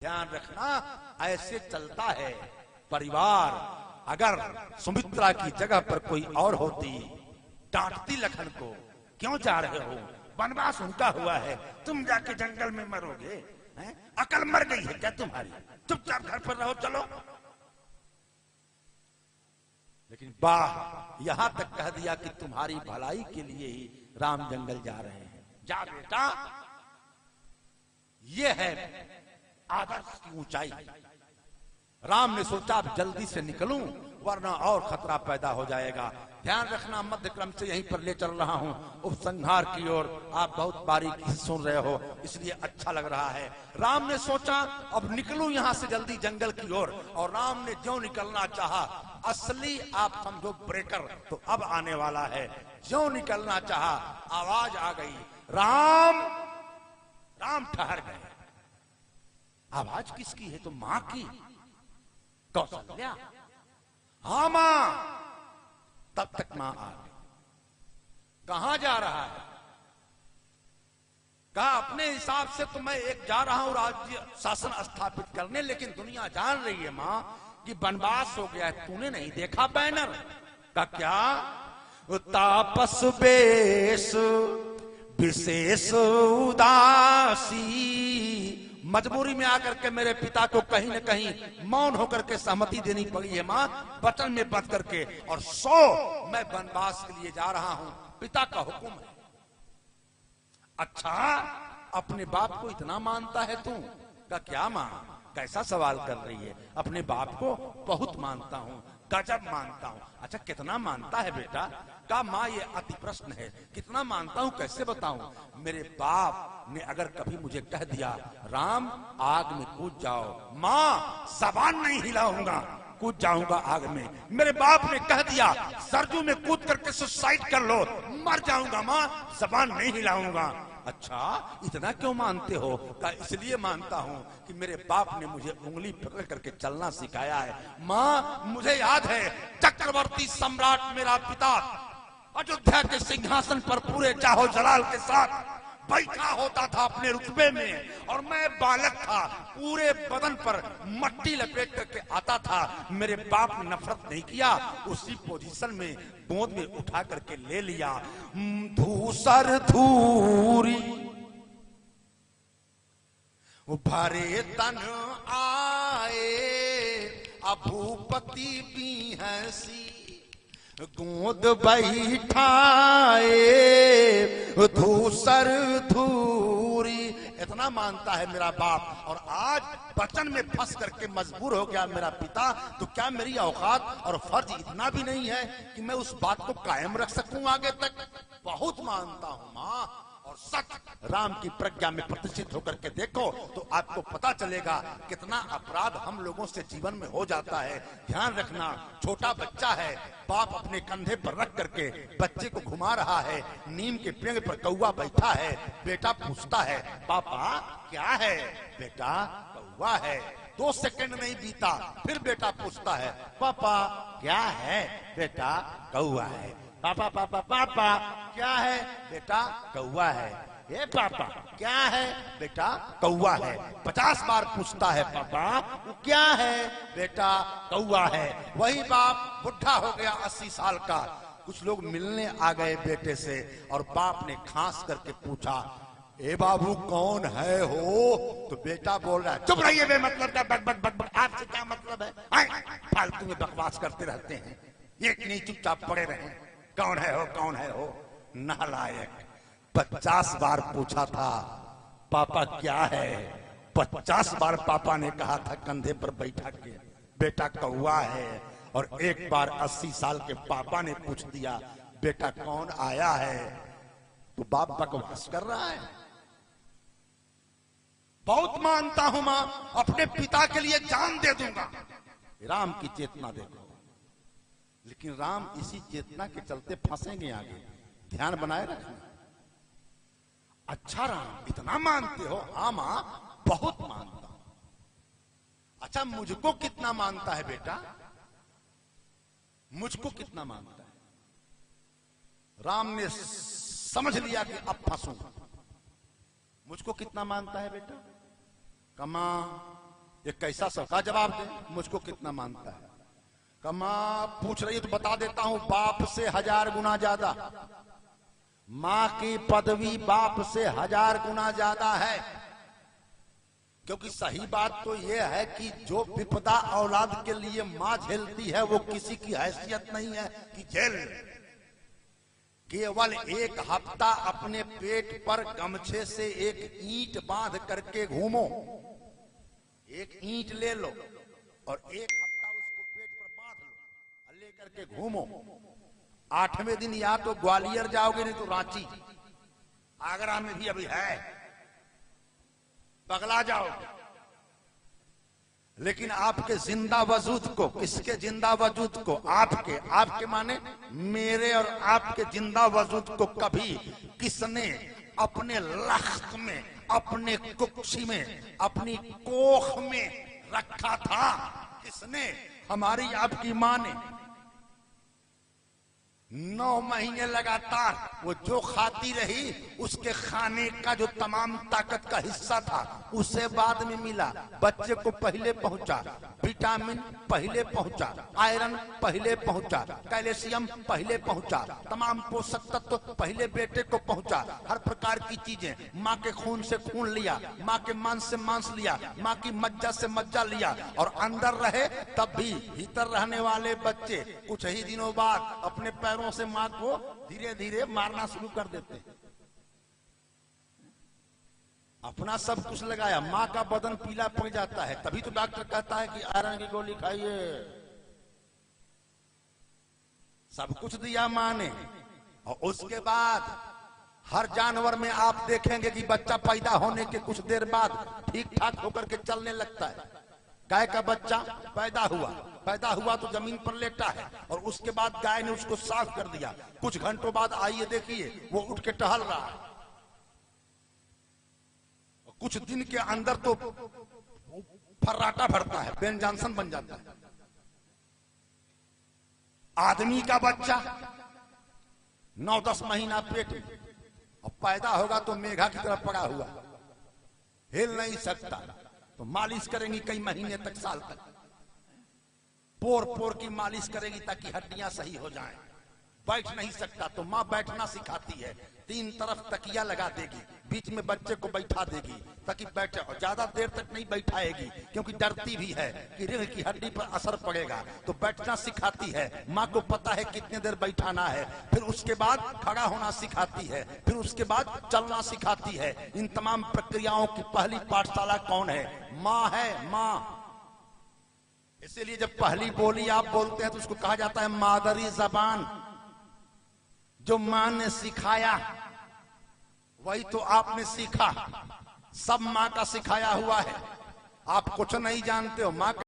ध्यान रखना, ऐसे चलता है परिवार। अगर सुमित्रा की जगह पर कोई और होती, डांटती लखन को, क्यों जा रहे हो, वनवास उनका हुआ है, तुम जाके जंगल में मरोगे, हैं? अकल मर गई है क्या तुम्हारी, चुपचाप घर पर रहो, चलो। लेकिन वाह, यहां तक कह दिया कि तुम्हारी भलाई के लिए ही राम जंगल जा रहे हैं, जा बेटा। ये है आदर्श की ऊंचाई। राम ने सोचा अब जल्दी से निकलूं वरना और खतरा पैदा हो जाएगा। ध्यान रखना, मध्य क्रम से यहीं पर ले चल रहा हूं उपसंहार की ओर। आप बहुत बारीकी से सुन रहे हो, इसलिए अच्छा लग रहा है। राम ने सोचा अब निकलूं यहां से जल्दी जंगल की ओर, और राम ने ज्यों निकलना चाहा, असली आप समझो ब्रेकर तो अब आने वाला है। ज्यों निकलना चाहा, आवाज आ गई, राम। राम ठहर गए। आवाज किसकी है? तो मां की, कौशल्या। हाँ मां। तब तक मां आ गई। कहां जा रहा है? कहा अपने हिसाब से तो मैं एक जा रहा हूं राज्य शासन स्थापित करने, लेकिन दुनिया जान रही है मां कि वनवास हो गया है। तूने नहीं देखा बैनर का? क्या तापस बेश विशेष उदासी, मजबूरी में आकर के मेरे पिता को कहीं न कहीं मौन होकर के सहमति देनी पड़ी है मां, वचन में बंध करके। और मैं वनवास के लिए जा रहा हूं, पिता का हुक्म है। अच्छा, अपने बाप को इतना मानता है तू? का क्या मां, कैसा सवाल कर रही है? अपने बाप को बहुत मानता हूं, गजब मानता हूं। अच्छा, कितना मानता है बेटा? का मां, ये अति प्रश्न है, कितना मानता हूं कैसे बताऊं? मेरे बाप ने अगर कभी मुझे कह दिया राम आग में कूद जाओ, मां जबान नहीं हिलाऊंगा, कूद जाऊंगा आग में। मेरे बाप ने कह दिया सरजू में कूद करके सुसाइड कर लो, मर जाऊंगा मां, जबान नहीं हिलाऊंगा। अच्छा, इतना क्यों मानते हो? का इसलिए मानता हूं कि मेरे बाप ने मुझे उंगली पकड़ करके चलना सिखाया है। मां, मुझे याद है चक्रवर्ती सम्राट मेरा पिता अयोध्या के सिंहासन पर पूरे जाहो जलाल के साथ बैठा होता था अपने रुतबे में, और मैं बालक था, पूरे बदन पर मट्टी लपेट करके आता था। मेरे बाप ने नफरत नहीं किया, उसी पोजीशन में गोद में उठा करके ले लिया। धूसर धूरी भरे तन आए, अभूपति भी हंसी गोद बैठाए, धूसर धूरी। इतना मानता है मेरा बाप, और आज वचन में फंस करके मजबूर हो गया मेरा पिता। तो क्या मेरी औकात और फर्ज इतना भी नहीं है कि मैं उस बात को कायम रख सकूं आगे तक? बहुत मानता हूं मां, और सच राम की प्रज्ञा में प्रतिष्ठित होकर के देखो तो आपको पता चलेगा कितना अपराध हम लोगों से जीवन में हो जाता है। ध्यान रखना, छोटा बच्चा है, बाप अपने कंधे पर रख करके बच्चे को घुमा रहा है, नीम के पेड़ पर कौवा बैठा है, बेटा पूछता है पापा क्या है? बेटा कौवा है। 2 सेकंड नहीं बीता, फिर बेटा पूछता है पापा क्या है? बेटा कौवा है। पापा पापा पापा क्या है? बेटा कौवा है। ए पापा क्या है? बेटा कौवा है। 50 बार पूछता है पापा वो क्या है? बेटा कौवा है। वही बाप बुढ़ा हो गया 80 साल का। कुछ लोग मिलने आ गए बेटे से, और बाप ने खांस करके पूछा ए बाबू कौन है हो? तो बेटा बोल रहा है चुप रहिए बेमतलब का बक बक बक बक, आपसे क्या मतलब है? फालतू में बकवास करते रहते हैं, ये नहीं चुपचाप पड़े रहे। कौन है हो, कौन है हो? नालायक। 50 बार पूछा था पापा क्या है, 50 बार पापा ने कहा था कंधे पर बैठा के बेटा कौवा है, और एक बार 80 साल के पापा ने पूछ दिया बेटा कौन आया है? तो बाप बकवास कर रहा है। बहुत मानता हूं मां, अपने पिता के लिए जान दे दूंगा। राम की चेतना देखो, लेकिन राम इसी चेतना के चलते फंसेंगे आगे। ध्यान बनाए रखना। अच्छा राम इतना मानते हो? हाँ मां, बहुत मानता हूं। अच्छा, मुझको कितना मानता है बेटा? मुझको कितना मानता है? राम ने समझ लिया कि अब फंसूंगा। मुझको कितना मानता है बेटा? कमा ये कैसा सबका जवाब दे, मुझको कितना मानता है। कमा पूछ रही है तो बता देता हूं, बाप से 1000 गुना ज्यादा। मां की पदवी बाप से 1000 गुना ज्यादा है। क्योंकि सही बात तो यह है कि जो विपदा औलाद के लिए मां झेलती है वो किसी की हैसियत नहीं है कि झेल। केवल 1 हफ्ता अपने पेट पर गमछे से एक ईंट बांध करके घूमो। एक ईंट ले लो और 1 हफ्ता उसको पेट पर बांध लो, लेकर के घूमो। 8वें दिन या तो ग्वालियर जाओगे, नहीं तो रांची, आगरा में भी अभी है, पगला जाओगे। लेकिन आपके जिंदा वजूद को, किसके जिंदा वजूद को? आपके। आपके माने मेरे और आपके जिंदा वजूद को कभी किसने अपने लख्त में, अपने कुक्षी में, अपनी कोख में रखा था? किसने? हमारी आपकी मां ने। 9 महीने लगातार वो जो खाती रही, उसके खाने का जो तमाम ताकत का हिस्सा था उसे बाद में मिला। बच्चे को पहले पहुंचा, विटामिन पहले पहुंचा, आयरन पहले पहुंचा, कैल्शियम पहले पहुंचा, तमाम पोषक तत्व पहले बेटे को पहुंचा। हर प्रकार की चीजें, माँ के खून से खून लिया, माँ के मांस से मांस लिया, माँ की मज्जा से मज्जा लिया, और अंदर रहे तब भी भीतर रहने वाले बच्चे कुछ ही दिनों बाद अपने पैरों से मां को धीरे धीरे मारना शुरू कर देते हैं। अपना सब कुछ लगाया, मां का बदन पीला पड़ जाता है, तभी तो डॉक्टर कहता है कि आयरन की गोली खाइए। सब कुछ दिया मां ने। और उसके बाद हर जानवर में आप देखेंगे कि बच्चा पैदा होने के कुछ देर बाद ठीक ठाक होकर के चलने लगता है। गाय का बच्चा पैदा हुआ तो जमीन पर लेटा है, और उसके बाद गाय ने उसको साफ कर दिया। कुछ घंटों बाद आइए देखिए वो उठ के टहल रहा है। कुछ दिन के अंदर तो फर्राटा भरता है, बेन जॉनसन बन जाता है। आदमी का बच्चा 9-10 महीना पेट में, और पैदा होगा तो मेघा की तरफ पड़ा हुआ, हिल नहीं सकता। तो मालिश करेंगी कई महीने तक, साल तक, पोर पोर की मालिश करेगी ताकि हड्डियां सही हो जाएं। बैठ नहीं सकता तो मां बैठना सिखाती है, 3 तरफ तकिया लगा देगी, बीच में बच्चे को बैठा देगी ताकि बैठे। और ज्यादा देर तक नहीं बैठाएगी क्योंकि डरती भी है कि रीढ़ की हड्डी पर असर पड़ेगा। तो बैठना सिखाती है, मां को पता है कितने देर बैठाना है। फिर उसके बाद खड़ा होना सिखाती है, फिर उसके बाद चलना सिखाती है। इन तमाम प्रक्रियाओं की पहली पाठशाला कौन है? मां है, मां। इसीलिए जब पहली बोली आप बोलते हैं तो उसको कहा जाता है मादरी जबान। जो मां ने सिखाया वही तो आपने सीखा। सब मां का सिखाया हुआ है, आप कुछ नहीं जानते हो। मां